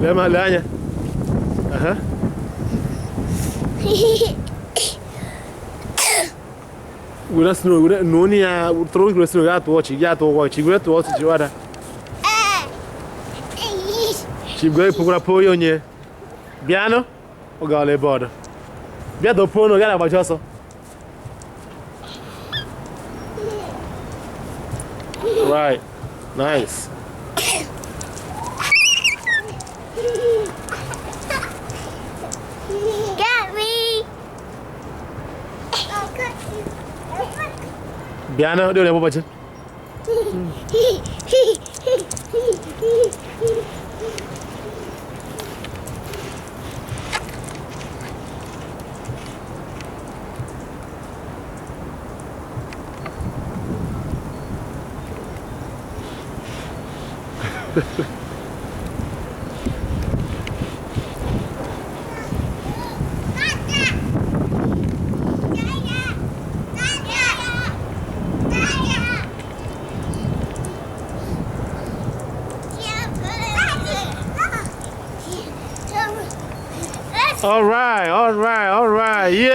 Lanya. Guna snow, guna nonia, throw the snow at watch, yat or watch, you got to watch you other. She go put a poy on ye. Piano or gale border. Get the phone or get about yourself. Right, nice. Get me. Piano, do you budget? All right, yeah.